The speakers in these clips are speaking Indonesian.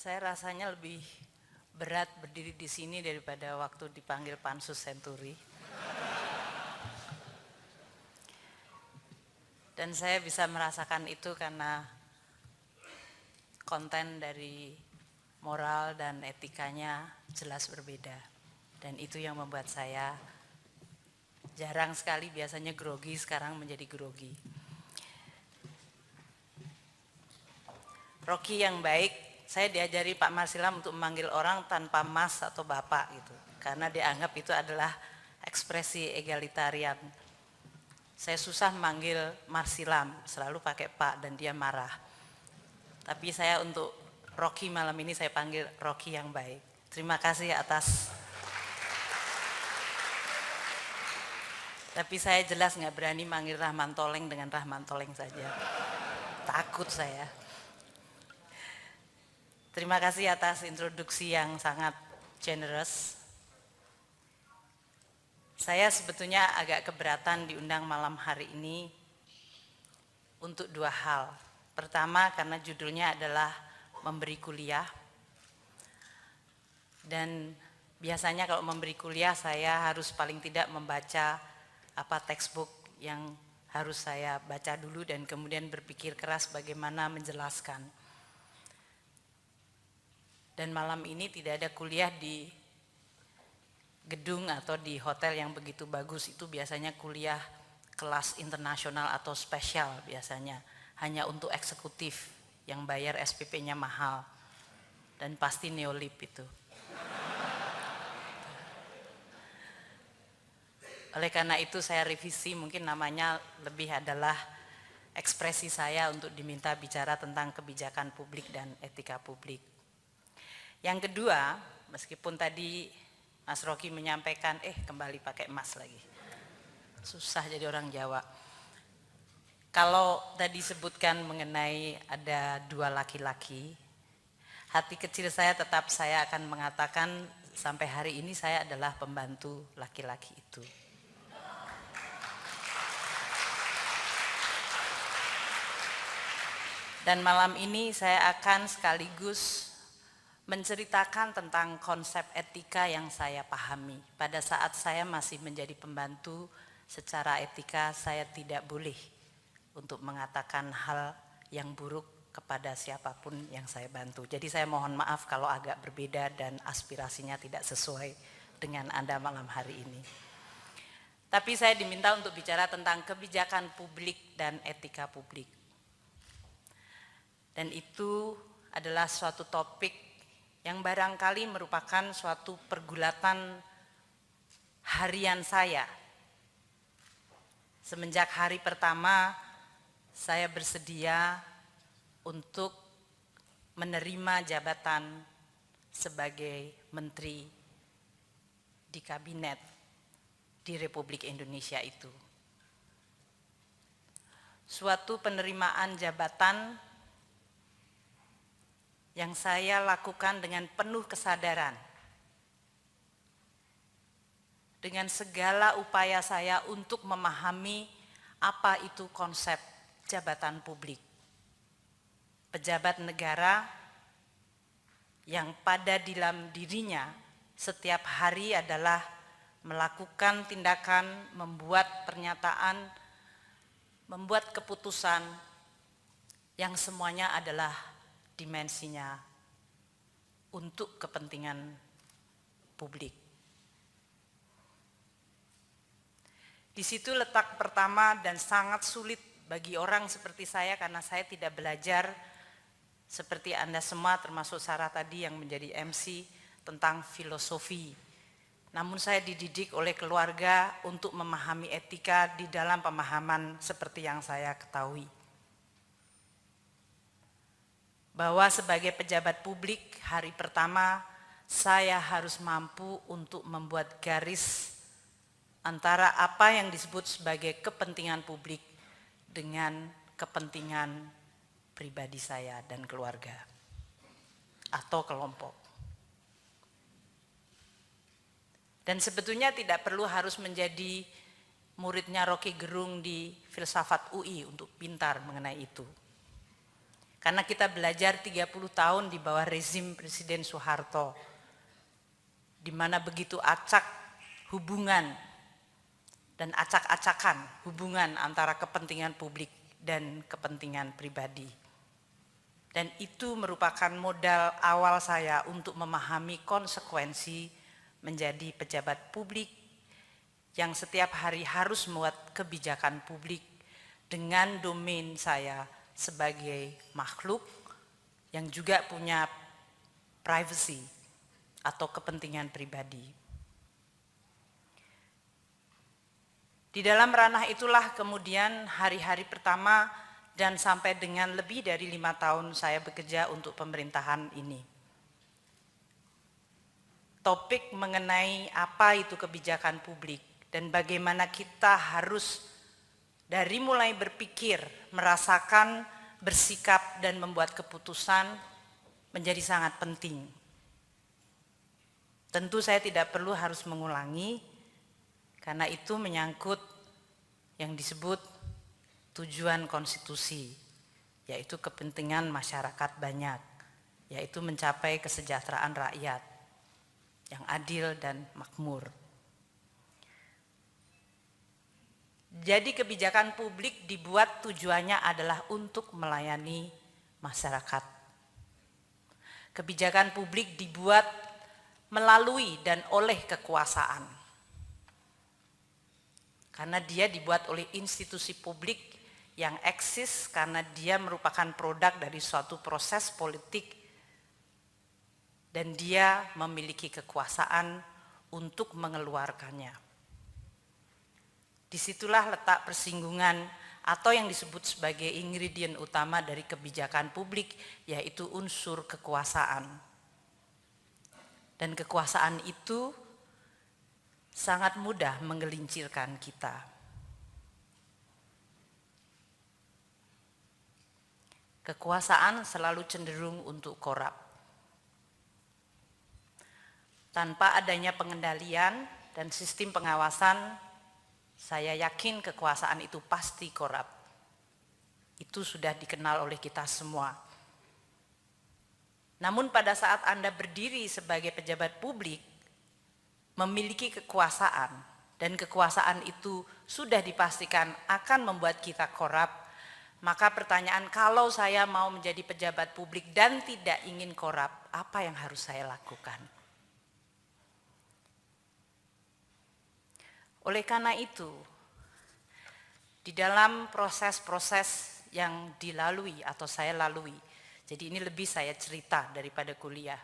Saya rasanya lebih berat berdiri di sini daripada waktu dipanggil Pansus Senturi. Dan saya bisa merasakan itu karena konten dari moral dan etikanya jelas berbeda. Dan itu yang membuat saya jarang sekali, biasanya grogi, sekarang menjadi grogi. Rocky yang baik, saya diajari Pak Marsilam untuk memanggil orang tanpa mas atau bapak gitu. Karena dianggap itu adalah ekspresi egalitarian. Saya susah memanggil Marsilam, selalu pakai Pak dan dia marah. Tapi saya untuk Rocky malam ini saya panggil Rocky yang baik. Terima kasih atas. Tapi saya jelas nggak berani manggil Rahman Toleng dengan Rahman Toleng saja. Takut saya. Terima kasih atas introduksi yang sangat generous. Saya sebetulnya agak keberatan diundang malam hari ini untuk dua hal. Pertama, karena judulnya adalah memberi kuliah. Dan biasanya kalau memberi kuliah saya harus paling tidak membaca textbook yang harus saya baca dulu dan kemudian berpikir keras bagaimana menjelaskan. Dan malam ini tidak ada kuliah di gedung atau di hotel yang begitu bagus, itu biasanya kuliah kelas internasional atau spesial biasanya, hanya untuk eksekutif yang bayar SPP-nya mahal dan pasti neolib itu. Oleh karena itu saya revisi, mungkin namanya lebih adalah ekspresi saya untuk diminta bicara tentang kebijakan publik dan etika publik. Yang kedua, meskipun tadi Mas Rocky menyampaikan, kembali pakai mas lagi. Susah jadi orang Jawa. Kalau tadi sebutkan mengenai ada dua laki-laki, hati kecil saya tetap saya akan mengatakan sampai hari ini saya adalah pembantu laki-laki itu. Dan malam ini saya akan sekaligus menceritakan tentang konsep etika yang saya pahami. Pada saat saya masih menjadi pembantu, secara etika saya tidak boleh untuk mengatakan hal yang buruk kepada siapapun yang saya bantu. Jadi saya mohon maaf kalau agak berbeda dan aspirasinya tidak sesuai dengan Anda malam hari ini. Tapi saya diminta untuk bicara tentang kebijakan publik dan etika publik. Dan itu adalah suatu topik yang barangkali merupakan suatu pergulatan harian saya. Semenjak hari pertama saya bersedia untuk menerima jabatan sebagai menteri di kabinet di Republik Indonesia itu. Suatu penerimaan jabatan yang saya lakukan dengan penuh kesadaran, dengan segala upaya saya untuk memahami apa itu konsep jabatan publik. Pejabat negara yang pada dalam dirinya setiap hari adalah melakukan tindakan, membuat pernyataan, membuat keputusan yang semuanya adalah dimensinya untuk kepentingan publik. Di situ letak pertama dan sangat sulit bagi orang seperti saya karena saya tidak belajar seperti Anda semua termasuk Sarah tadi yang menjadi MC tentang filosofi. Namun saya dididik oleh keluarga untuk memahami etika di dalam pemahaman seperti yang saya ketahui. Bahwa sebagai pejabat publik hari pertama saya harus mampu untuk membuat garis antara apa yang disebut sebagai kepentingan publik dengan kepentingan pribadi saya dan keluarga atau kelompok. Dan sebetulnya tidak perlu harus menjadi muridnya Rocky Gerung di Filsafat UI untuk pintar mengenai itu. Karena kita belajar 30 tahun di bawah rezim Presiden Soeharto, di mana begitu acak hubungan dan acak-acakan hubungan antara kepentingan publik dan kepentingan pribadi. Dan itu merupakan modal awal saya untuk memahami konsekuensi menjadi pejabat publik yang setiap hari harus membuat kebijakan publik dengan domain saya sebagai makhluk yang juga punya privacy atau kepentingan pribadi. Di dalam ranah itulah kemudian hari-hari pertama dan sampai dengan lebih dari 5 tahun saya bekerja untuk pemerintahan ini. Topik mengenai apa itu kebijakan publik dan bagaimana kita harus dari mulai berpikir, merasakan, bersikap, dan membuat keputusan menjadi sangat penting. Tentu saya tidak perlu harus mengulangi, karena itu menyangkut yang disebut tujuan konstitusi, yaitu kepentingan masyarakat banyak, yaitu mencapai kesejahteraan rakyat yang adil dan makmur. Jadi kebijakan publik dibuat tujuannya adalah untuk melayani masyarakat. Kebijakan publik dibuat melalui dan oleh kekuasaan. Karena dia dibuat oleh institusi publik yang eksis karena dia merupakan produk dari suatu proses politik dan dia memiliki kekuasaan untuk mengeluarkannya. Disitulah letak persinggungan atau yang disebut sebagai ingredient utama dari kebijakan publik, yaitu unsur kekuasaan. Dan kekuasaan itu sangat mudah menggelincirkan kita. Kekuasaan selalu cenderung untuk korup. Tanpa adanya pengendalian dan sistem pengawasan, saya yakin kekuasaan itu pasti korup. Itu sudah dikenal oleh kita semua. Namun pada saat Anda berdiri sebagai pejabat publik, memiliki kekuasaan, dan kekuasaan itu sudah dipastikan akan membuat kita korup, maka pertanyaan, kalau saya mau menjadi pejabat publik dan tidak ingin korup, apa yang harus saya lakukan? Oleh karena itu, di dalam proses-proses yang dilalui atau saya lalui, jadi ini lebih saya cerita daripada kuliah.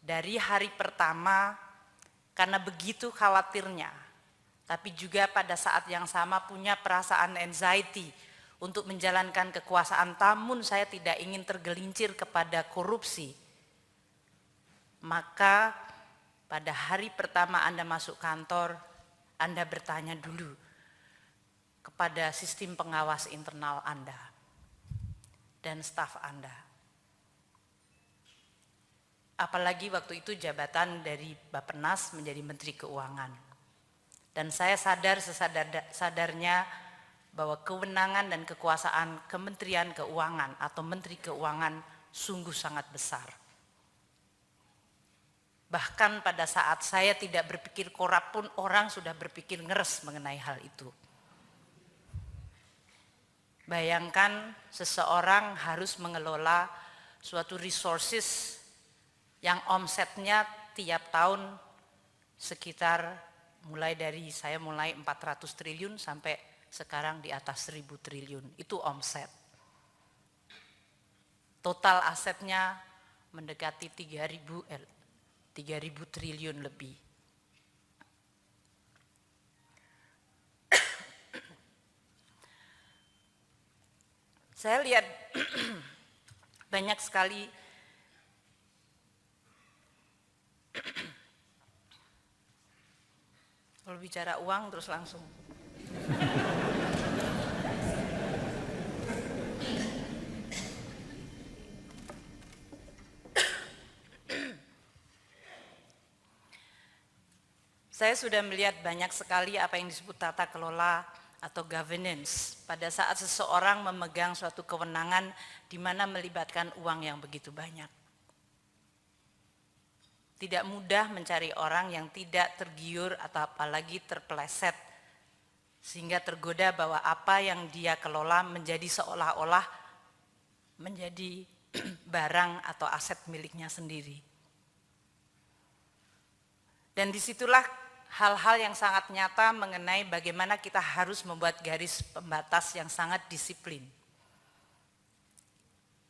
Dari hari pertama, karena begitu khawatirnya, tapi juga pada saat yang sama punya perasaan anxiety untuk menjalankan kekuasaan, namun saya tidak ingin tergelincir kepada korupsi. Maka pada hari pertama Anda masuk kantor, Anda bertanya dulu kepada sistem pengawas internal Anda dan staf Anda. Apalagi waktu itu jabatan dari Bappenas menjadi Menteri Keuangan. Dan saya sadar sesadar-sadarnya bahwa kewenangan dan kekuasaan Kementerian Keuangan atau Menteri Keuangan sungguh sangat besar. Bahkan pada saat saya tidak berpikir korup pun orang sudah berpikir ngeres mengenai hal itu. Bayangkan seseorang harus mengelola suatu resources yang omsetnya tiap tahun sekitar mulai 400 triliun sampai sekarang di atas 1000 triliun. Itu omset. Total asetnya mendekati 3000 triliun lebih. Saya lihat banyak sekali kalau bicara uang terus langsung. Saya sudah melihat banyak sekali apa yang disebut tata kelola atau governance pada saat seseorang memegang suatu kewenangan di mana melibatkan uang yang begitu banyak. Tidak mudah mencari orang yang tidak tergiur atau apalagi terpeleset sehingga tergoda bahwa apa yang dia kelola menjadi seolah-olah menjadi barang atau aset miliknya sendiri. Dan disitulah hal-hal yang sangat nyata mengenai bagaimana kita harus membuat garis pembatas yang sangat disiplin.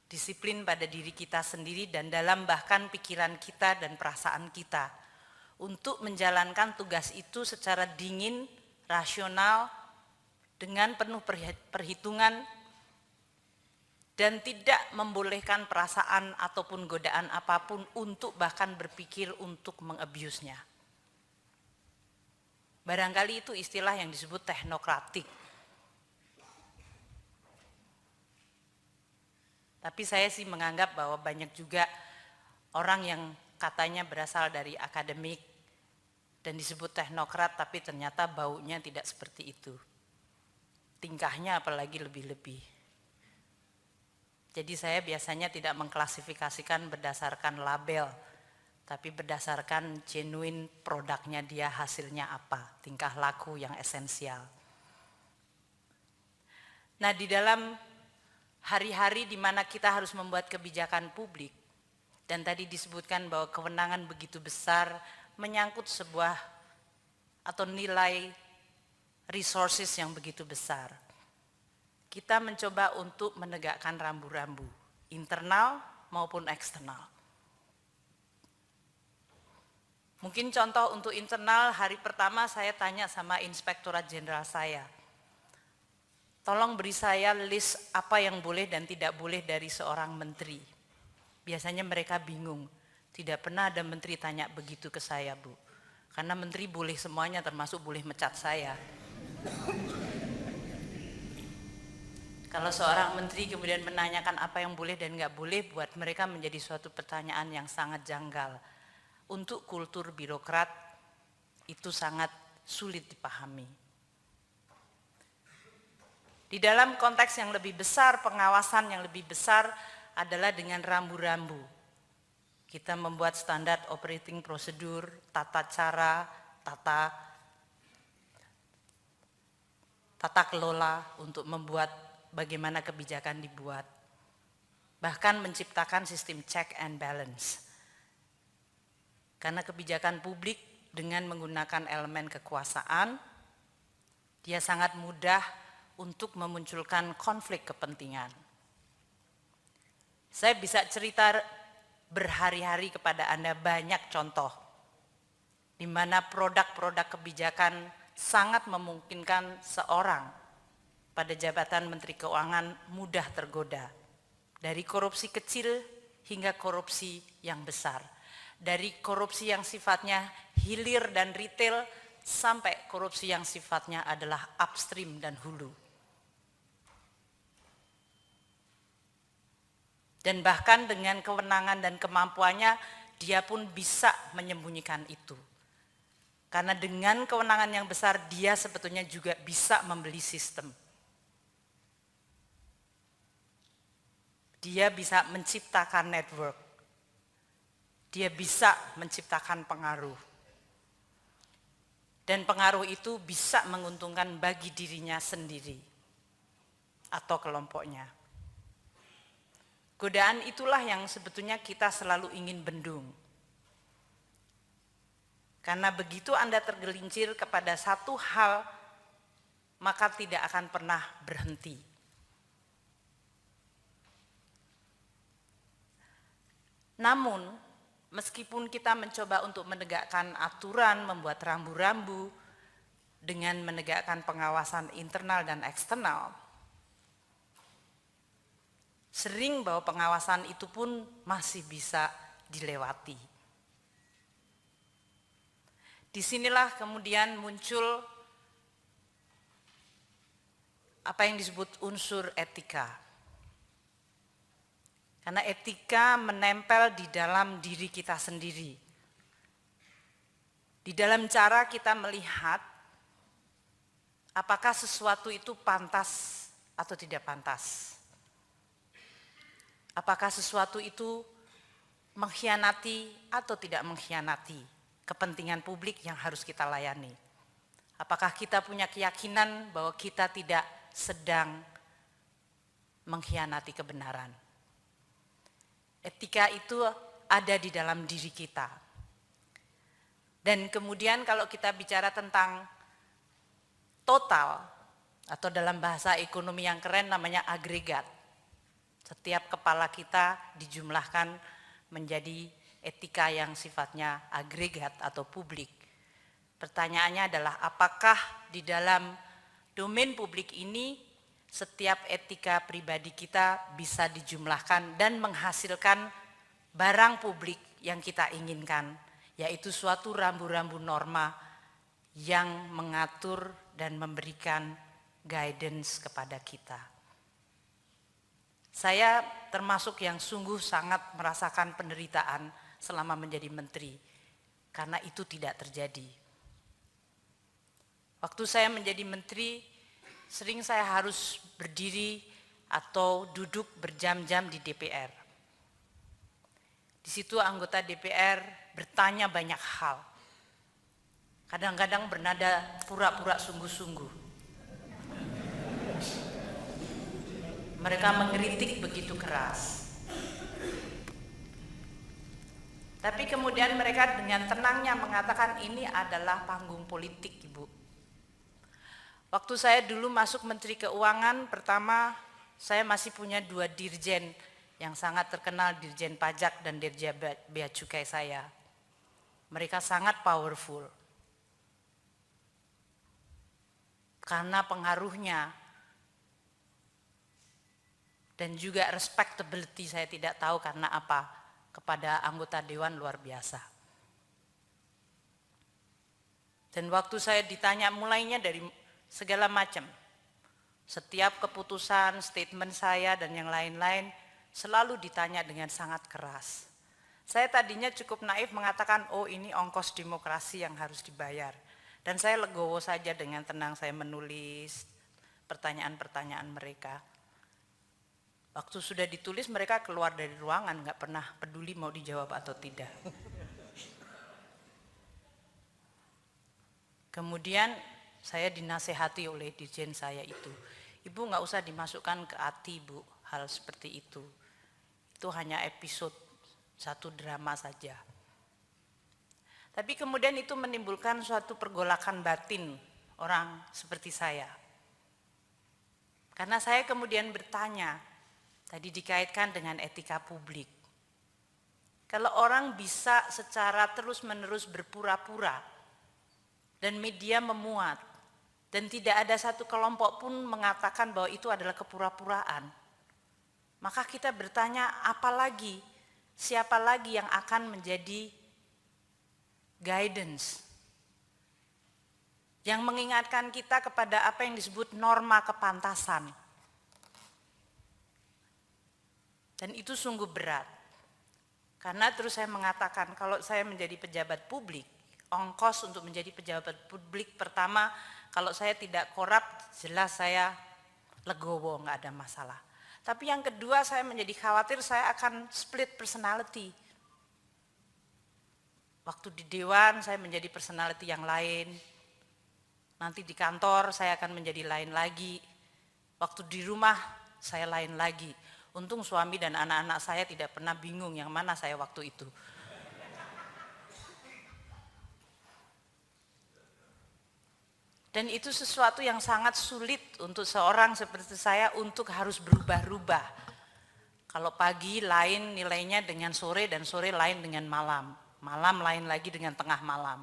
Disiplin pada diri kita sendiri dan dalam bahkan pikiran kita dan perasaan kita. Untuk menjalankan tugas itu secara dingin, rasional, dengan penuh perhitungan, dan tidak membolehkan perasaan ataupun godaan apapun untuk bahkan berpikir untuk mengabuse-nya. Barangkali itu istilah yang disebut teknokratik. Tapi saya sih menganggap bahwa banyak juga orang yang katanya berasal dari akademik dan disebut teknokrat, tapi ternyata baunya tidak seperti itu. Tingkahnya apalagi lebih-lebih. Jadi saya biasanya tidak mengklasifikasikan berdasarkan label, tapi berdasarkan genuine produknya dia, hasilnya apa, tingkah laku yang esensial. Nah, di dalam hari-hari di mana kita harus membuat kebijakan publik, dan tadi disebutkan bahwa kewenangan begitu besar menyangkut sebuah atau nilai resources yang begitu besar. Kita mencoba untuk menegakkan rambu-rambu, internal maupun eksternal. Mungkin contoh untuk internal, hari pertama saya tanya sama Inspektorat Jenderal saya, tolong beri saya list apa yang boleh dan tidak boleh dari seorang menteri. Biasanya mereka bingung, tidak pernah ada menteri tanya begitu ke saya, Bu. Karena menteri boleh semuanya, termasuk boleh mecat saya. Kalau seorang menteri kemudian menanyakan apa yang boleh dan nggak boleh, buat mereka menjadi suatu pertanyaan yang sangat janggal. Untuk kultur birokrat itu sangat sulit dipahami. Di dalam konteks yang lebih besar, pengawasan yang lebih besar adalah dengan rambu-rambu. Kita membuat standar operating prosedur, tata cara, tata kelola untuk membuat bagaimana kebijakan dibuat. Bahkan menciptakan sistem check and balance. Karena kebijakan publik dengan menggunakan elemen kekuasaan, dia sangat mudah untuk memunculkan konflik kepentingan. Saya bisa cerita berhari-hari kepada Anda banyak contoh di mana produk-produk kebijakan sangat memungkinkan seorang pada jabatan Menteri Keuangan mudah tergoda. Dari korupsi kecil hingga korupsi yang besar. Dari korupsi yang sifatnya hilir dan retail sampai korupsi yang sifatnya adalah upstream dan hulu. Dan bahkan dengan kewenangan dan kemampuannya dia pun bisa menyembunyikan itu. Karena dengan kewenangan yang besar dia sebetulnya juga bisa membeli sistem. Dia bisa menciptakan network. Dia bisa menciptakan pengaruh. Dan pengaruh itu bisa menguntungkan bagi dirinya sendiri atau kelompoknya. Godaan itulah yang sebetulnya kita selalu ingin bendung. Karena begitu Anda tergelincir kepada satu hal, maka tidak akan pernah berhenti. Namun, meskipun kita mencoba untuk menegakkan aturan, membuat rambu-rambu, dengan menegakkan pengawasan internal dan eksternal, sering bahwa pengawasan itu pun masih bisa dilewati. Disinilah kemudian muncul apa yang disebut unsur etika. Karena etika menempel di dalam diri kita sendiri. Di dalam cara kita melihat apakah sesuatu itu pantas atau tidak pantas? Apakah sesuatu itu mengkhianati atau tidak mengkhianati kepentingan publik yang harus kita layani? Apakah kita punya keyakinan bahwa kita tidak sedang mengkhianati kebenaran? Etika itu ada di dalam diri kita. Dan kemudian kalau kita bicara tentang total, atau dalam bahasa ekonomi yang keren namanya agregat. Setiap kepala kita dijumlahkan menjadi etika yang sifatnya agregat atau publik. Pertanyaannya adalah apakah di dalam domain publik ini setiap etika pribadi kita bisa dijumlahkan dan menghasilkan barang publik yang kita inginkan, yaitu suatu rambu-rambu norma yang mengatur dan memberikan guidance kepada kita. Saya termasuk yang sungguh sangat merasakan penderitaan selama menjadi menteri, karena itu tidak terjadi. Waktu saya menjadi menteri, sering saya harus berdiri atau duduk berjam-jam di DPR. Di situ anggota DPR bertanya banyak hal. Kadang-kadang bernada pura-pura sungguh-sungguh. Mereka mengkritik begitu keras. Tapi kemudian mereka dengan tenangnya mengatakan ini adalah panggung politik, Ibu. Waktu saya dulu masuk Menteri Keuangan, pertama saya masih punya 2 dirjen yang sangat terkenal, Dirjen Pajak dan Dirjen Bea Cukai saya. Mereka sangat powerful. Karena pengaruhnya dan juga respectability saya tidak tahu karena apa, kepada anggota dewan luar biasa. Dan waktu saya ditanya mulainya dari segala macam, setiap keputusan, statement saya dan yang lain-lain selalu ditanya dengan sangat keras. Saya tadinya cukup naif mengatakan, oh ini ongkos demokrasi yang harus dibayar. Dan saya legowo saja dengan tenang saya menulis pertanyaan-pertanyaan mereka. Waktu sudah ditulis mereka keluar dari ruangan, nggak pernah peduli mau dijawab atau tidak. Kemudian saya dinasehati oleh dirjen saya itu, Ibu nggak usah dimasukkan ke hati Bu, hal seperti itu. Itu hanya episode, satu drama saja. Tapi kemudian itu menimbulkan suatu pergolakan batin orang seperti saya. Karena saya kemudian bertanya, tadi dikaitkan dengan etika publik. Kalau orang bisa secara terus-menerus berpura-pura dan media memuat dan tidak ada satu kelompok pun mengatakan bahwa itu adalah kepura-puraan, maka kita bertanya apalagi, siapa lagi yang akan menjadi guidance yang mengingatkan kita kepada apa yang disebut norma kepantasan. Dan itu sungguh berat. Karena terus saya mengatakan kalau saya menjadi pejabat publik, ongkos untuk menjadi pejabat publik pertama, kalau saya tidak korup jelas saya legowo, nggak ada masalah. Tapi yang kedua saya menjadi khawatir saya akan split personality. Waktu di dewan saya menjadi personality yang lain, nanti di kantor saya akan menjadi lain lagi, waktu di rumah saya lain lagi. Untung suami dan anak-anak saya tidak pernah bingung yang mana saya waktu itu. Dan itu sesuatu yang sangat sulit untuk seorang seperti saya untuk harus berubah-ubah. Kalau pagi lain nilainya dengan sore dan sore lain dengan malam. Malam lain lagi dengan tengah malam.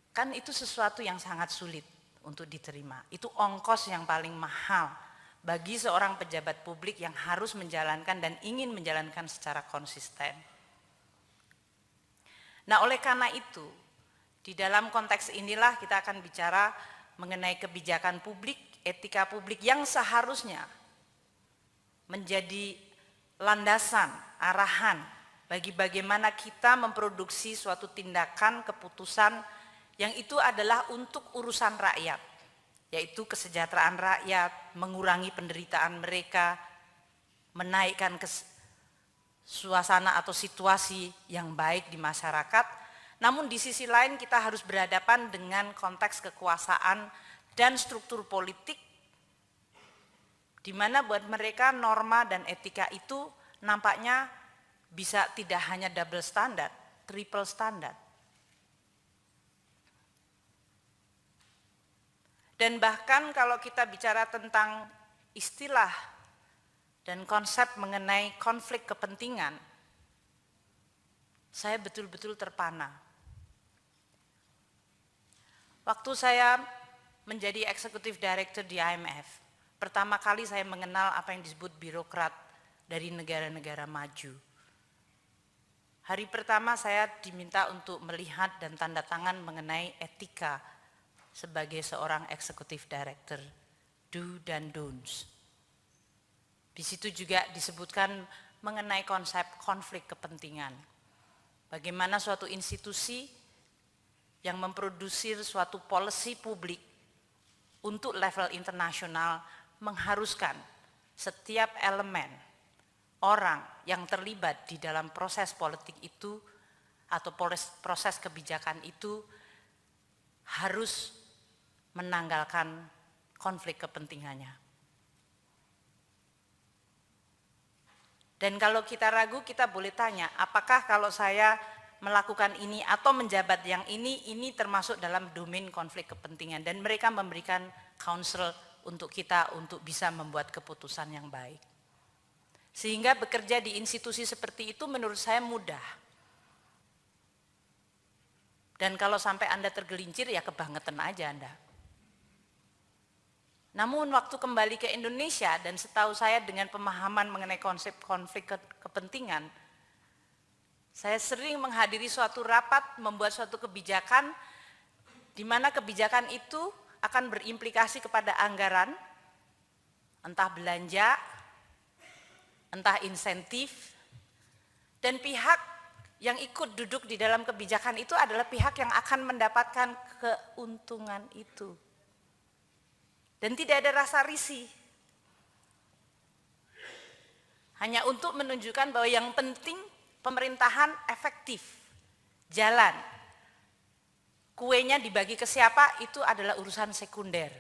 Kan itu sesuatu yang sangat sulit untuk diterima. Itu ongkos yang paling mahal bagi seorang pejabat publik yang harus menjalankan dan ingin menjalankan secara konsisten. Nah, oleh karena itu, di dalam konteks inilah kita akan bicara mengenai kebijakan publik, etika publik yang seharusnya menjadi landasan, arahan bagi bagaimana kita memproduksi suatu tindakan keputusan yang itu adalah untuk urusan rakyat, yaitu kesejahteraan rakyat, mengurangi penderitaan mereka, menaikkan suasana atau situasi yang baik di masyarakat. Namun di sisi lain kita harus berhadapan dengan konteks kekuasaan dan struktur politik, di mana buat mereka norma dan etika itu nampaknya bisa tidak hanya double standard, triple standard. Dan bahkan kalau kita bicara tentang istilah dan konsep mengenai konflik kepentingan, saya betul-betul terpana. Waktu saya menjadi Executive Director di IMF, pertama kali saya mengenal apa yang disebut birokrat dari negara-negara maju. Hari pertama saya diminta untuk melihat dan tanda tangan mengenai etika sebagai seorang Executive Director, do dan don'ts. Di situ juga disebutkan mengenai konsep konflik kepentingan. Bagaimana suatu institusi yang memproduksi suatu policy publik untuk level internasional mengharuskan setiap elemen orang yang terlibat di dalam proses politik itu atau proses kebijakan itu harus menanggalkan konflik kepentingannya. Dan kalau kita ragu, kita boleh tanya, apakah kalau saya melakukan ini atau menjabat yang ini termasuk dalam domain konflik kepentingan, dan mereka memberikan counsel untuk kita untuk bisa membuat keputusan yang baik. Sehingga bekerja di institusi seperti itu menurut saya mudah. Dan kalau sampai Anda tergelincir ya kebangetan aja Anda. Namun waktu kembali ke Indonesia dan setahu saya dengan pemahaman mengenai konsep konflik kepentingan, saya sering menghadiri suatu rapat membuat suatu kebijakan di mana kebijakan itu akan berimplikasi kepada anggaran, entah belanja, entah insentif, dan pihak yang ikut duduk di dalam kebijakan itu adalah pihak yang akan mendapatkan keuntungan itu. Dan tidak ada rasa risih. Hanya untuk menunjukkan bahwa yang penting pemerintahan efektif, jalan. Kuenya dibagi ke siapa itu adalah urusan sekunder.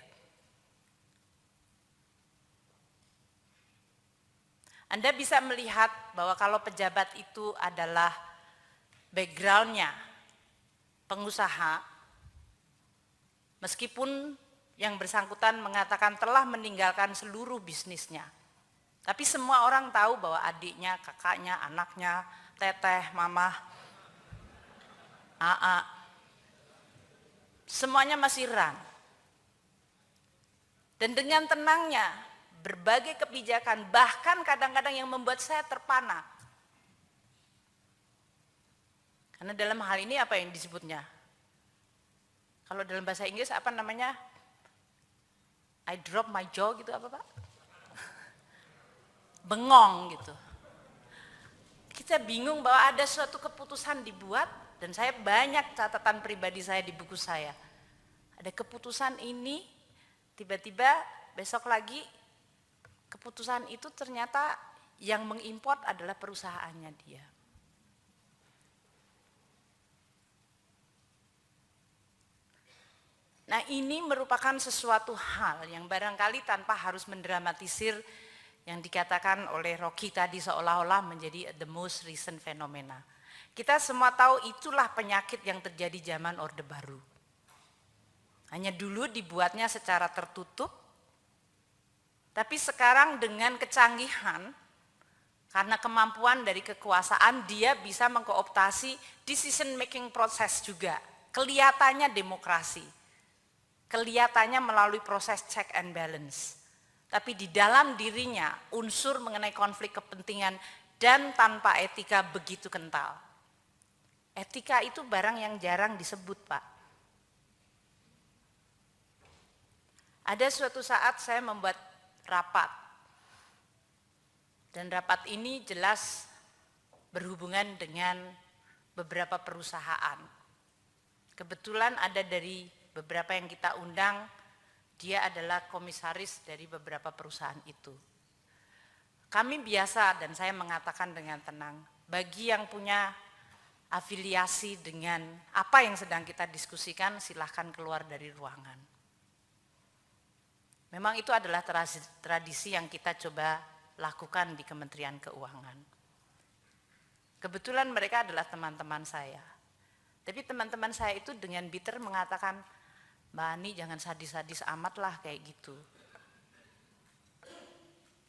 Anda bisa melihat bahwa kalau pejabat itu adalah backgroundnya pengusaha, meskipun yang bersangkutan mengatakan telah meninggalkan seluruh bisnisnya, tapi semua orang tahu bahwa adiknya, kakaknya, anaknya, teteh, mama, AA, semuanya masih run. Dan dengan tenangnya berbagai kebijakan, bahkan kadang-kadang yang membuat saya terpana. Karena dalam hal ini apa yang disebutnya? Kalau dalam bahasa Inggris apa namanya? I drop my jaw gitu apa Pak? Bengong gitu. Kita bingung bahwa ada suatu keputusan dibuat, dan saya banyak catatan pribadi saya di buku saya. Ada keputusan ini, tiba-tiba besok lagi keputusan itu ternyata yang mengimport adalah perusahaannya dia. Nah, ini merupakan sesuatu hal yang barangkali tanpa harus mendramatisir yang dikatakan oleh Rocky tadi seolah-olah menjadi the most recent phenomena. Kita semua tahu itulah penyakit yang terjadi zaman Orde Baru. Hanya dulu dibuatnya secara tertutup, tapi sekarang dengan kecanggihan, karena kemampuan dari kekuasaan, dia bisa mengkooptasi decision making process juga. Kelihatannya demokrasi, kelihatannya melalui proses check and balance. Tapi di dalam dirinya unsur mengenai konflik kepentingan dan tanpa etika begitu kental. Etika itu barang yang jarang disebut Pak. Ada suatu saat saya membuat rapat. Dan rapat ini jelas berhubungan dengan beberapa perusahaan. Kebetulan ada dari beberapa yang kita undang, dia adalah komisaris dari beberapa perusahaan itu. Kami biasa, dan saya mengatakan dengan tenang, bagi yang punya afiliasi dengan apa yang sedang kita diskusikan, silahkan keluar dari ruangan. Memang itu adalah tradisi yang kita coba lakukan di Kementerian Keuangan. Kebetulan mereka adalah teman-teman saya. Tapi teman-teman saya itu dengan bitter mengatakan, Mbak Ani jangan sadis-sadis amat lah kayak gitu.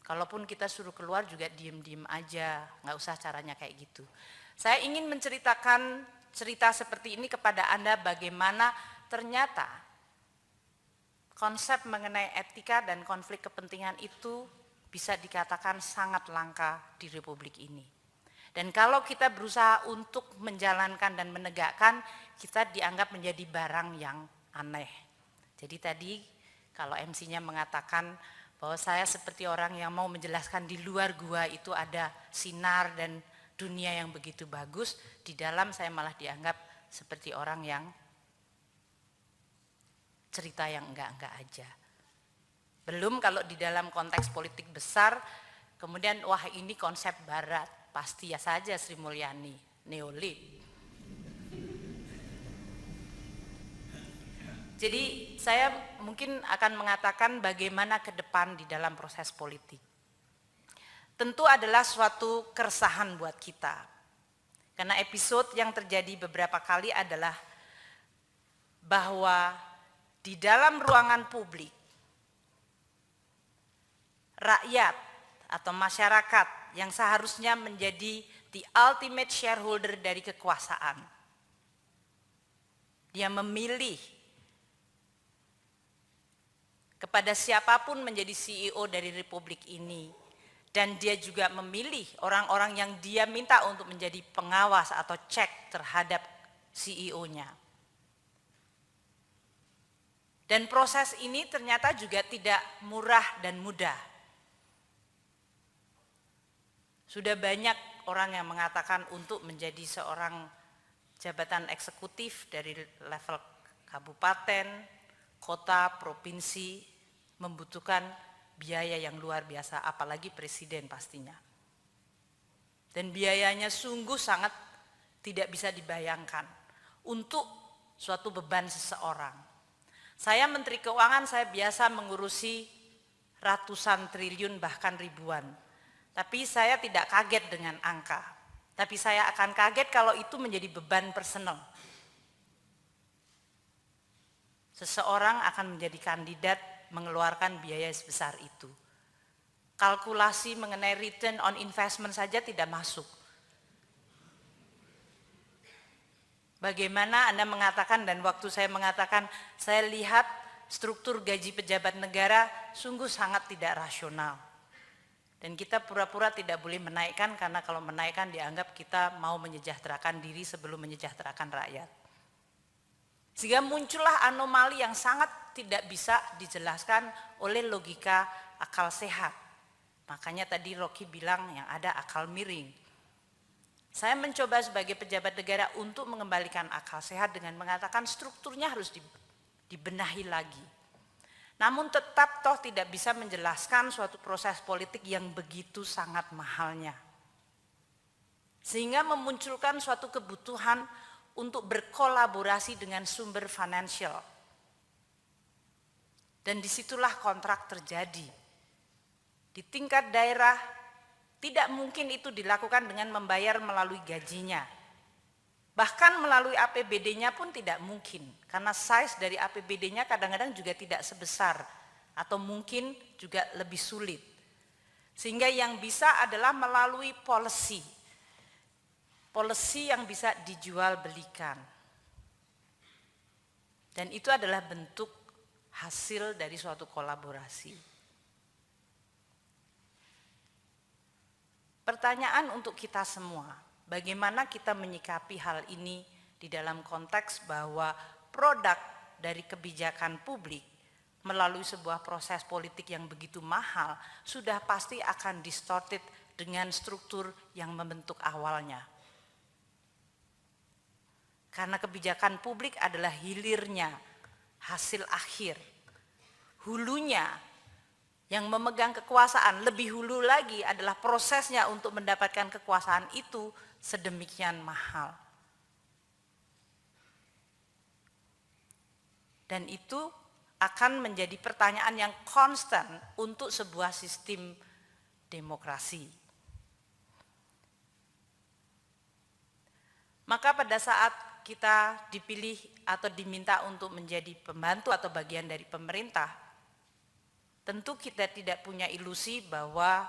Kalaupun kita suruh keluar juga diem-diem aja, nggak usah caranya kayak gitu. Saya ingin menceritakan cerita seperti ini kepada Anda bagaimana ternyata konsep mengenai etika dan konflik kepentingan itu bisa dikatakan sangat langka di Republik ini. Dan kalau kita berusaha untuk menjalankan dan menegakkan, kita dianggap menjadi barang yang aneh. Jadi tadi kalau MC-nya mengatakan bahwa saya seperti orang yang mau menjelaskan di luar gua itu ada sinar dan dunia yang begitu bagus, di dalam saya malah dianggap seperti orang yang cerita yang enggak-enggak aja. Belum kalau di dalam konteks politik besar, kemudian wah ini konsep barat, pasti ya saja Sri Mulyani, neolit. Jadi saya mungkin akan mengatakan bagaimana ke depan di dalam proses politik. Tentu adalah suatu keresahan buat kita. Karena episode yang terjadi beberapa kali adalah bahwa di dalam ruangan publik, rakyat atau masyarakat yang seharusnya menjadi the ultimate shareholder dari kekuasaan, dia memilih kepada siapapun menjadi CEO dari Republik ini, dan dia juga memilih orang-orang yang dia minta untuk menjadi pengawas atau cek terhadap CEO-nya. Dan proses ini ternyata juga tidak murah dan mudah. Sudah banyak orang yang mengatakan untuk menjadi seorang jabatan eksekutif dari level kabupaten, kota, provinsi membutuhkan biaya yang luar biasa, apalagi presiden pastinya. Dan biayanya sungguh sangat tidak bisa dibayangkan untuk suatu beban seseorang. Saya Menteri Keuangan, saya biasa mengurusi ratusan triliun bahkan ribuan. Tapi saya tidak kaget dengan angka. Tapi saya akan kaget kalau itu menjadi beban personal. Seseorang akan menjadi kandidat mengeluarkan biaya sebesar itu. Kalkulasi mengenai return on investment saja tidak masuk. Bagaimana Anda mengatakan, dan waktu saya mengatakan, saya lihat struktur gaji pejabat negara sungguh sangat tidak rasional. Dan kita pura-pura tidak boleh menaikkan, karena kalau menaikkan dianggap kita mau menyejahterakan diri sebelum menyejahterakan rakyat. Sehingga muncullah anomali yang sangat tidak bisa dijelaskan oleh logika akal sehat. Makanya tadi Rocky bilang yang ada akal miring. Saya mencoba sebagai pejabat negara untuk mengembalikan akal sehat dengan mengatakan strukturnya harus dibenahi lagi. Namun tetap toh tidak bisa menjelaskan suatu proses politik yang begitu sangat mahalnya. Sehingga memunculkan suatu kebutuhan untuk berkolaborasi dengan sumber financial. Dan disitulah kontrak terjadi. Di tingkat daerah tidak mungkin itu dilakukan dengan membayar melalui gajinya. Bahkan melalui APBD-nya pun tidak mungkin, karena size dari APBD-nya kadang-kadang juga tidak sebesar atau mungkin juga lebih sulit. Sehingga yang bisa adalah melalui policy yang bisa dijual belikan. Dan itu adalah bentuk hasil dari suatu kolaborasi. Pertanyaan untuk kita semua, bagaimana kita menyikapi hal ini di dalam konteks bahwa produk dari kebijakan publik melalui sebuah proses politik yang begitu mahal sudah pasti akan distorted dengan struktur yang membentuk awalnya. Karena kebijakan publik adalah hilirnya, hasil akhir. Hulunya yang memegang kekuasaan, lebih hulu lagi adalah prosesnya untuk mendapatkan kekuasaan itu sedemikian mahal. Dan itu akan menjadi pertanyaan yang konstan untuk sebuah sistem demokrasi. Maka pada saat kita dipilih atau diminta untuk menjadi pembantu atau bagian dari pemerintah, tentu kita tidak punya ilusi bahwa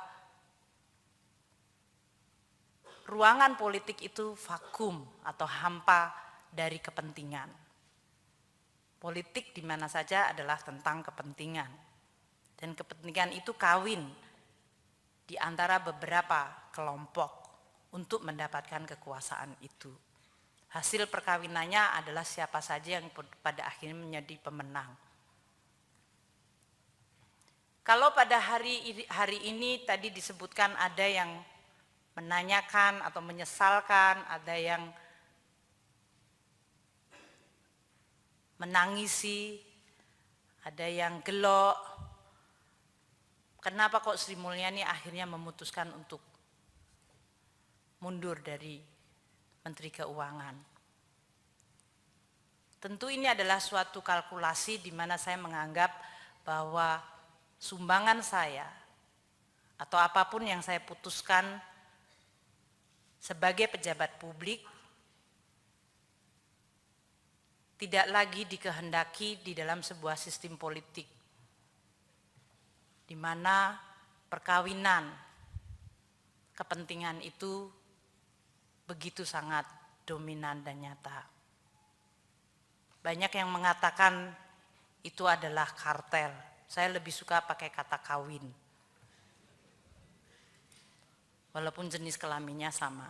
ruangan politik itu vakum atau hampa dari kepentingan. Politik di mana saja adalah tentang kepentingan. Dan kepentingan itu kawin di antara beberapa kelompok untuk mendapatkan kekuasaan itu. Hasil perkawinannya adalah siapa saja yang pada akhirnya menjadi pemenang. Kalau pada hari ini tadi disebutkan ada yang menanyakan atau menyesalkan, ada yang menangisi, ada yang gelok. Kenapa kok Sri Mulyani akhirnya memutuskan untuk mundur dari Menteri Keuangan? Tentu ini adalah suatu kalkulasi di mana saya menganggap bahwa sumbangan saya atau apapun yang saya putuskan sebagai pejabat publik tidak lagi dikehendaki di dalam sebuah sistem politik di mana perkawinan kepentingan itu begitu sangat dominan dan nyata. Banyak yang mengatakan itu adalah kartel. Saya lebih suka pakai kata kawin. Walaupun jenis kelaminnya sama.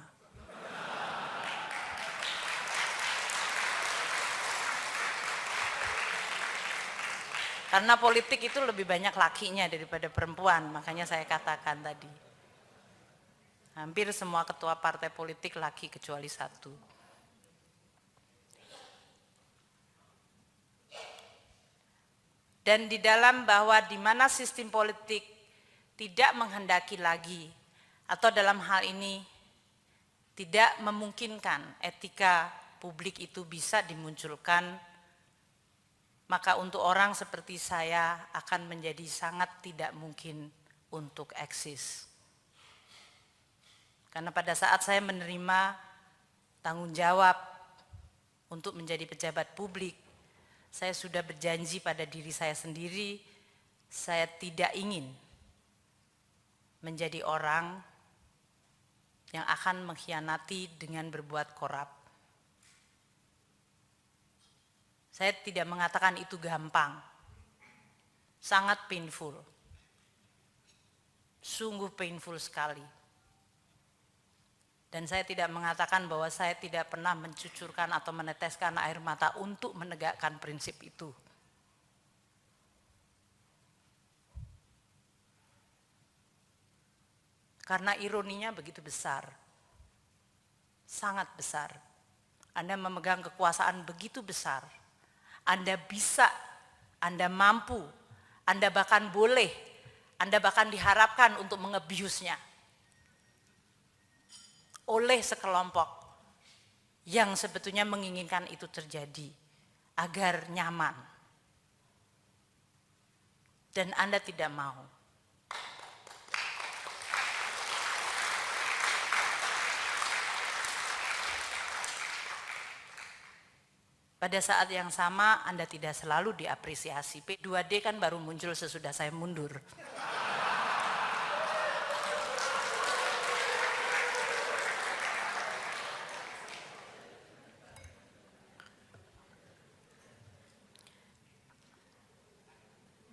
Karena politik itu lebih banyak lakinya daripada perempuan, makanya saya katakan tadi. Hampir semua ketua partai politik laki kecuali satu. Dan di dalam bahwa di mana sistem politik tidak menghendaki lagi atau dalam hal ini tidak memungkinkan etika publik itu bisa dimunculkan, maka untuk orang seperti saya akan menjadi sangat tidak mungkin untuk eksis. Karena pada saat saya menerima tanggung jawab untuk menjadi pejabat publik, saya sudah berjanji pada diri saya sendiri, saya tidak ingin menjadi orang yang akan mengkhianati dengan berbuat korup. Saya tidak mengatakan itu gampang, sangat painful, sungguh painful sekali. Dan saya tidak mengatakan bahwa saya tidak pernah mencucurkan atau meneteskan air mata untuk menegakkan prinsip itu. Karena ironinya begitu besar, sangat besar. Anda memegang kekuasaan begitu besar, Anda bisa, Anda mampu, Anda bahkan boleh, Anda bahkan diharapkan untuk mengebiusnya oleh sekelompok yang sebetulnya menginginkan itu terjadi agar nyaman. Dan Anda tidak mau. Pada saat yang sama Anda tidak selalu diapresiasi. P2D kan baru muncul sesudah saya mundur.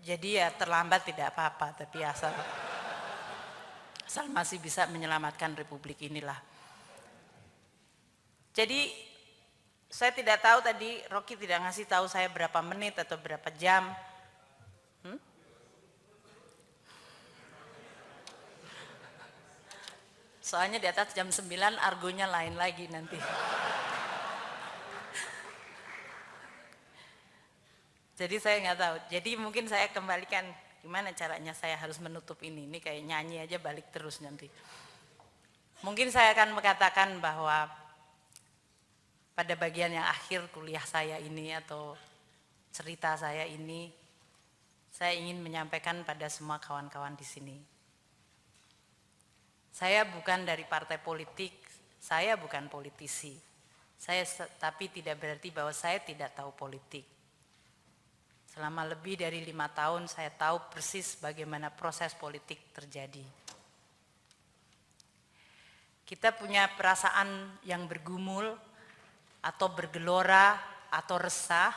Jadi ya terlambat tidak apa-apa, tapi asal masih bisa menyelamatkan republik inilah. Jadi saya tidak tahu tadi, Rocky tidak ngasih tahu saya berapa menit atau berapa jam. Soalnya di atas jam 9 argonya lain lagi nanti. Jadi saya nggak tahu. Jadi mungkin saya kembalikan gimana caranya saya harus menutup ini. Ini kayak nyanyi aja balik terus nanti. Mungkin saya akan mengatakan bahwa pada bagian yang akhir kuliah saya ini atau cerita saya ini, saya ingin menyampaikan pada semua kawan-kawan di sini. Saya bukan dari partai politik, saya bukan politisi. Tapi tidak berarti bahwa saya tidak tahu politik. Selama lebih dari 5 tahun saya tahu persis bagaimana proses politik terjadi. Kita punya perasaan yang bergumul atau bergelora atau resah.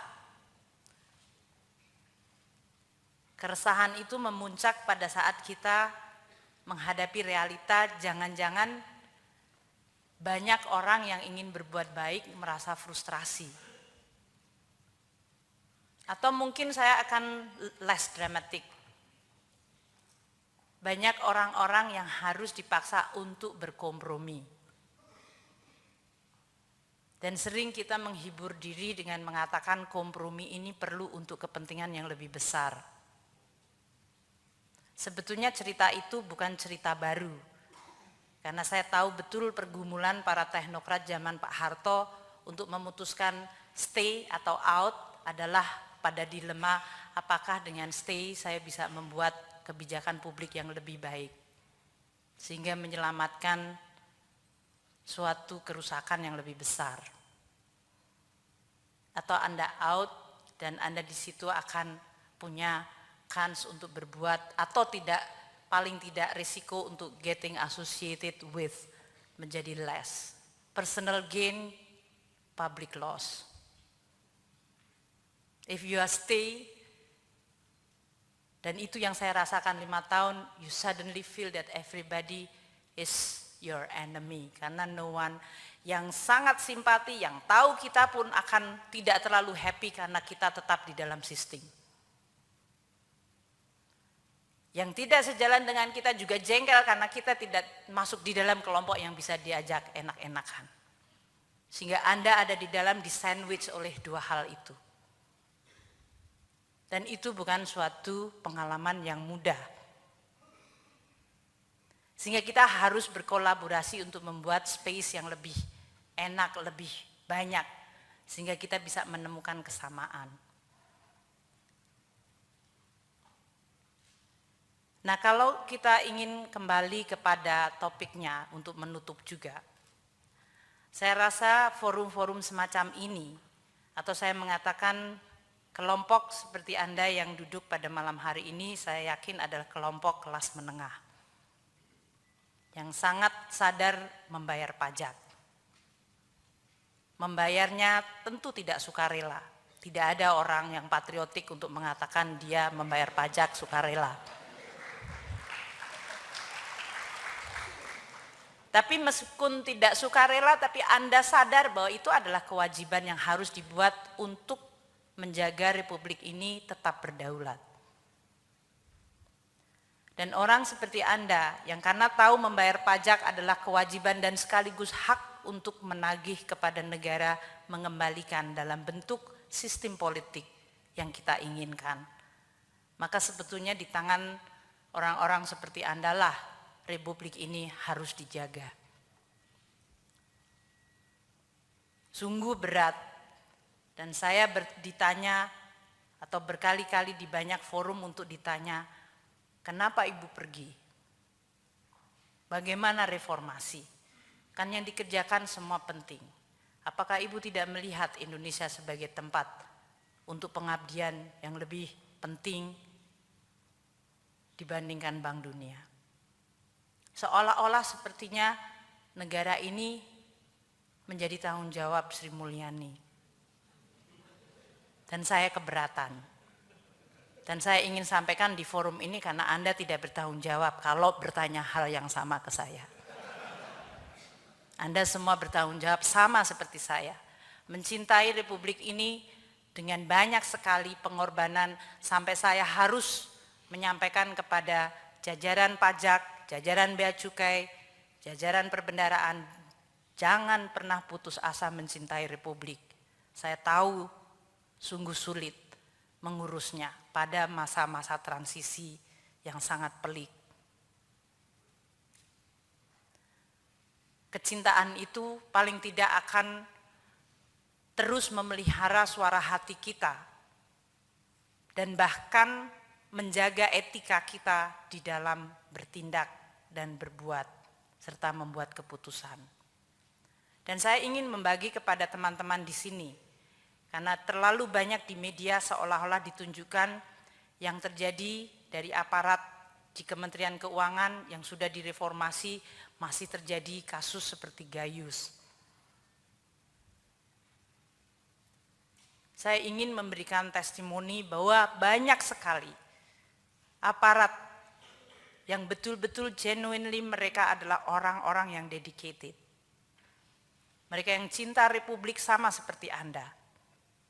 Keresahan itu memuncak pada saat kita menghadapi realita, jangan-jangan banyak orang yang ingin berbuat baik merasa frustrasi. Atau mungkin saya akan less dramatic. Banyak orang-orang yang harus dipaksa untuk berkompromi. Dan sering kita menghibur diri dengan mengatakan kompromi ini perlu untuk kepentingan yang lebih besar. Sebetulnya cerita itu bukan cerita baru. Karena saya tahu betul pergumulan para teknokrat zaman Pak Harto untuk memutuskan stay atau out adalah pada dilema apakah dengan stay saya bisa membuat kebijakan publik yang lebih baik. Sehingga menyelamatkan suatu kerusakan yang lebih besar. Atau Anda out dan Anda di situ akan punya kans untuk berbuat atau tidak, paling tidak risiko untuk getting associated with menjadi less. Personal gain, public loss. If you are stay, dan itu yang saya rasakan 5 tahun, you suddenly feel that everybody is your enemy. Karena no one yang sangat simpati, yang tahu kita pun akan tidak terlalu happy karena kita tetap di dalam sistem. Yang tidak sejalan dengan kita juga jengkel karena kita tidak masuk di dalam kelompok yang bisa diajak enak-enakan. Sehingga Anda ada di dalam disandwich oleh dua hal itu. Dan itu bukan suatu pengalaman yang mudah. Sehingga kita harus berkolaborasi untuk membuat space yang lebih enak, lebih banyak. Sehingga kita bisa menemukan kesamaan. Nah, kalau kita ingin kembali kepada topiknya untuk menutup juga, saya rasa forum-forum semacam ini, atau saya mengatakan kelompok seperti Anda yang duduk pada malam hari ini, saya yakin adalah kelompok kelas menengah, yang sangat sadar membayar pajak. Membayarnya tentu tidak sukarela, tidak ada orang yang patriotik untuk mengatakan dia membayar pajak sukarela. Tapi meskipun tidak sukarela, tapi Anda sadar bahwa itu adalah kewajiban yang harus dibuat untuk menjaga republik ini tetap berdaulat. Dan orang seperti Anda yang karena tahu membayar pajak adalah kewajiban dan sekaligus hak untuk menagih kepada negara mengembalikan dalam bentuk sistem politik yang kita inginkan. Maka sebetulnya di tangan orang-orang seperti Anda lah republik ini harus dijaga. Sungguh berat, dan saya ditanya atau berkali-kali di banyak forum untuk ditanya, kenapa ibu pergi? Bagaimana reformasi? Kan yang dikerjakan semua penting. Apakah ibu tidak melihat Indonesia sebagai tempat untuk pengabdian yang lebih penting dibandingkan Bank Dunia? Seolah-olah sepertinya negara ini menjadi tanggung jawab Sri Mulyani. Dan saya keberatan. Dan saya ingin sampaikan di forum ini karena Anda tidak bertanggung jawab kalau bertanya hal yang sama ke saya. Anda semua bertanggung jawab sama seperti saya. Mencintai republik ini dengan banyak sekali pengorbanan sampai saya harus menyampaikan kepada jajaran pajak, jajaran bea cukai, jajaran perbendaraan, jangan pernah putus asa mencintai republik. Saya tahu sungguh sulit mengurusnya pada masa-masa transisi yang sangat pelik. Kecintaan itu paling tidak akan terus memelihara suara hati kita dan bahkan menjaga etika kita di dalam bertindak dan berbuat serta membuat keputusan. Dan saya ingin membagi kepada teman-teman di sini, karena terlalu banyak di media seolah-olah ditunjukkan yang terjadi dari aparat di Kementerian Keuangan yang sudah direformasi masih terjadi kasus seperti Gayus. Saya ingin memberikan testimoni bahwa banyak sekali aparat yang betul-betul genuinely mereka adalah orang-orang yang dedicated. Mereka yang cinta Republik sama seperti Anda.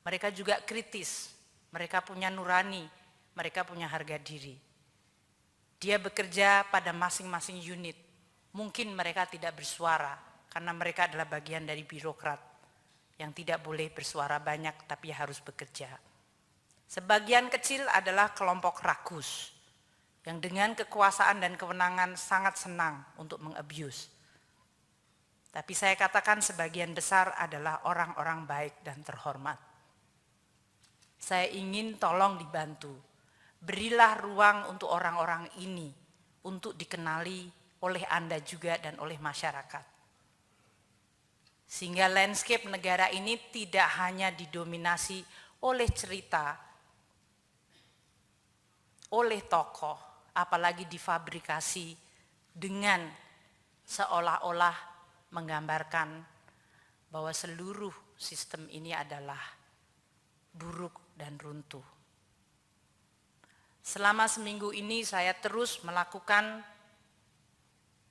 Mereka juga kritis, mereka punya nurani, mereka punya harga diri. Dia bekerja pada masing-masing unit. Mungkin mereka tidak bersuara karena mereka adalah bagian dari birokrat yang tidak boleh bersuara banyak tapi harus bekerja. Sebagian kecil adalah kelompok rakus yang dengan kekuasaan dan kewenangan sangat senang untuk mengabuse. Tapi saya katakan sebagian besar adalah orang-orang baik dan terhormat. Saya ingin tolong dibantu. Berilah ruang untuk orang-orang ini untuk dikenali oleh Anda juga dan oleh masyarakat. Sehingga landscape negara ini tidak hanya didominasi oleh cerita, oleh tokoh, apalagi difabrikasi dengan seolah-olah menggambarkan bahwa seluruh sistem ini adalah buruk dan runtuh. Selama seminggu ini saya terus melakukan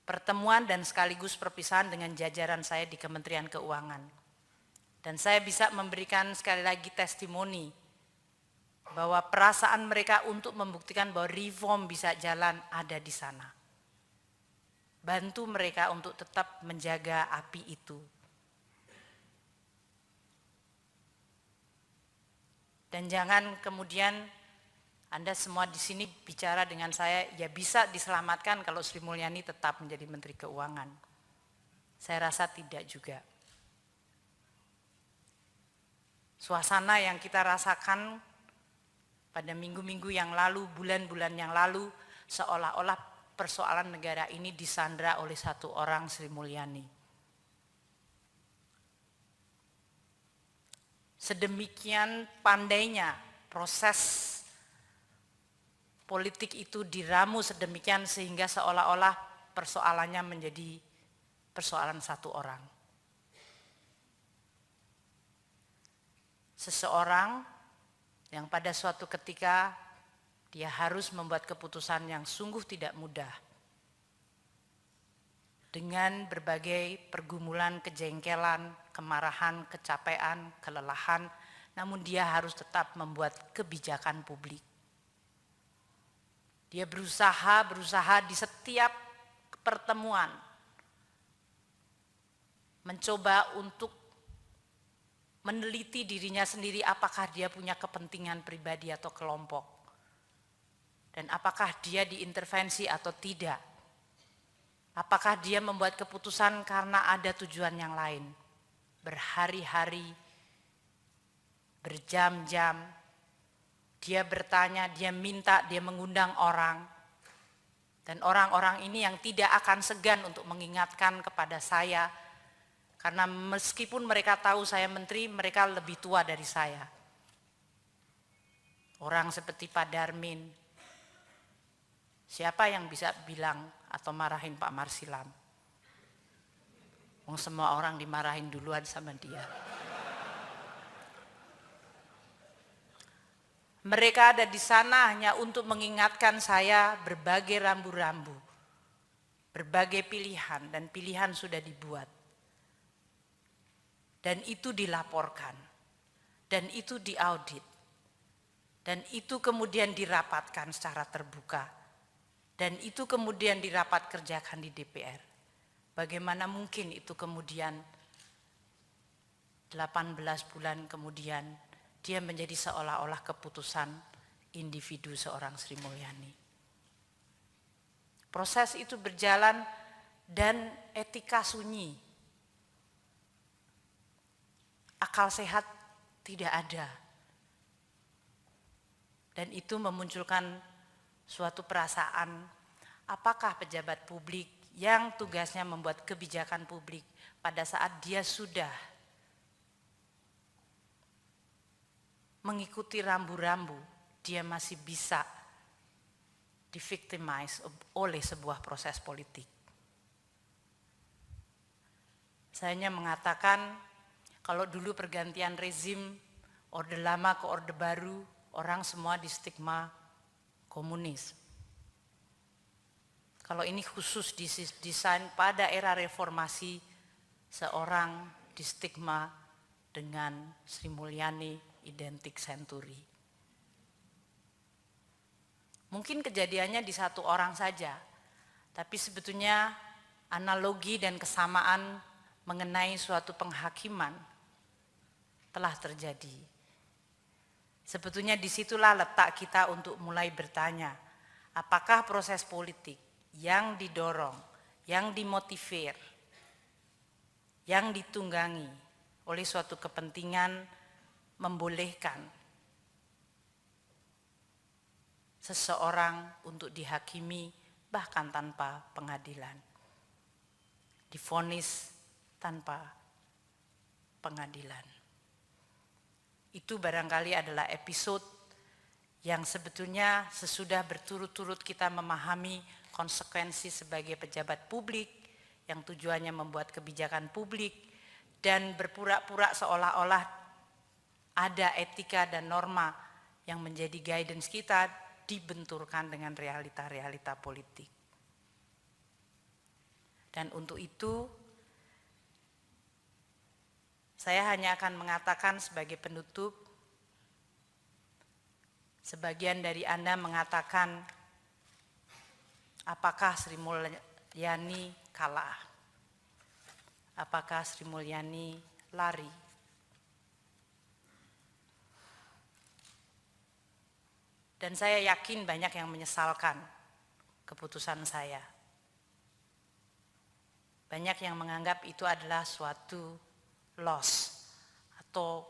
pertemuan dan sekaligus perpisahan dengan jajaran saya di Kementerian Keuangan. Dan saya bisa memberikan sekali lagi testimoni bahwa perasaan mereka untuk membuktikan bahwa reform bisa jalan ada di sana. Bantu mereka untuk tetap menjaga api itu. Dan jangan kemudian Anda semua di sini bicara dengan saya, ya bisa diselamatkan kalau Sri Mulyani tetap menjadi Menteri Keuangan. Saya rasa tidak juga. Suasana yang kita rasakan pada minggu-minggu yang lalu, bulan-bulan yang lalu, seolah-olah persoalan negara ini disandra oleh satu orang, Sri Mulyani. Sedemikian pandainya proses politik itu diramu sedemikian sehingga seolah-olah persoalannya menjadi persoalan satu orang. Seseorang yang pada suatu ketika dia harus membuat keputusan yang sungguh tidak mudah. Dengan berbagai pergumulan, kejengkelan, kemarahan, kecapean, kelelahan, namun dia harus tetap membuat kebijakan publik. Dia berusaha di setiap pertemuan mencoba untuk meneliti dirinya sendiri apakah dia punya kepentingan pribadi atau kelompok dan apakah dia diintervensi atau tidak, apakah dia membuat keputusan karena ada tujuan yang lain. Berhari-hari, berjam-jam dia bertanya, dia minta, dia mengundang orang. Dan orang-orang ini yang tidak akan segan untuk mengingatkan kepada saya. Karena meskipun mereka tahu saya menteri, mereka lebih tua dari saya. Orang seperti Pak Darmin. Siapa yang bisa bilang atau marahin Pak Marsilam? Semua orang dimarahin duluan sama dia. Mereka ada di sana hanya untuk mengingatkan saya berbagai rambu-rambu, berbagai pilihan, dan pilihan sudah dibuat. Dan itu dilaporkan, dan itu diaudit, dan itu kemudian dirapatkan secara terbuka, dan itu kemudian dirapat kerjakan di DPR. Bagaimana mungkin itu kemudian 18 bulan kemudian dia menjadi seolah-olah keputusan individu seorang Sri Mulyani. Proses itu berjalan dan etika sunyi. Akal sehat tidak ada. Dan itu memunculkan suatu perasaan, apakah pejabat publik yang tugasnya membuat kebijakan publik pada saat dia sudah mengikuti rambu-rambu, dia masih bisa di-victimize oleh sebuah proses politik. Saya hanya mengatakan, kalau dulu pergantian rezim, orde lama ke orde baru, orang semua di stigma komunis. Kalau ini khusus didesain pada era reformasi, seorang di stigma dengan Sri Mulyani identik senturi. Mungkin kejadiannya di satu orang saja, tapi sebetulnya analogi dan kesamaan mengenai suatu penghakiman telah terjadi. Sebetulnya disitulah letak kita untuk mulai bertanya, apakah proses politik yang didorong, yang dimotivir, yang ditunggangi oleh suatu kepentingan membolehkan seseorang untuk dihakimi bahkan tanpa pengadilan, divonis tanpa pengadilan. Itu barangkali adalah episode yang sebetulnya sesudah berturut-turut kita memahami konsekuensi sebagai pejabat publik yang tujuannya membuat kebijakan publik dan berpura-pura seolah-olah ada etika dan norma yang menjadi guidance kita, dibenturkan dengan realita-realita politik. Dan untuk itu, saya hanya akan mengatakan sebagai penutup, sebagian dari Anda mengatakan, apakah Sri Mulyani kalah? Apakah Sri Mulyani lari? Dan saya yakin banyak yang menyesalkan keputusan saya. Banyak yang menganggap itu adalah suatu loss atau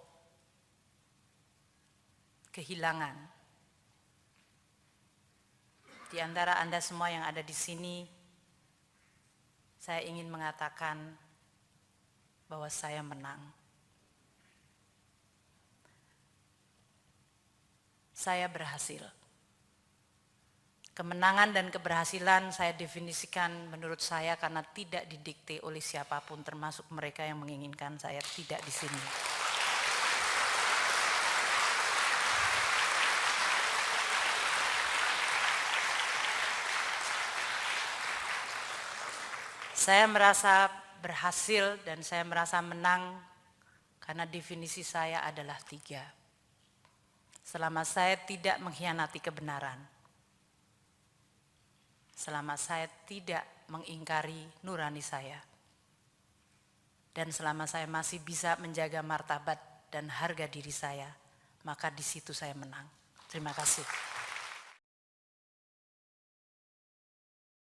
kehilangan. Di antara Anda semua yang ada di sini, saya ingin mengatakan bahwa saya menang. Saya berhasil. Kemenangan dan keberhasilan saya definisikan menurut saya karena tidak didikte oleh siapapun, termasuk mereka yang menginginkan saya tidak di sini. Saya merasa berhasil dan saya merasa menang karena definisi saya adalah 3. Selama saya tidak mengkhianati kebenaran, selama saya tidak mengingkari nurani saya, dan selama saya masih bisa menjaga martabat dan harga diri saya, maka di situ saya menang. Terima kasih.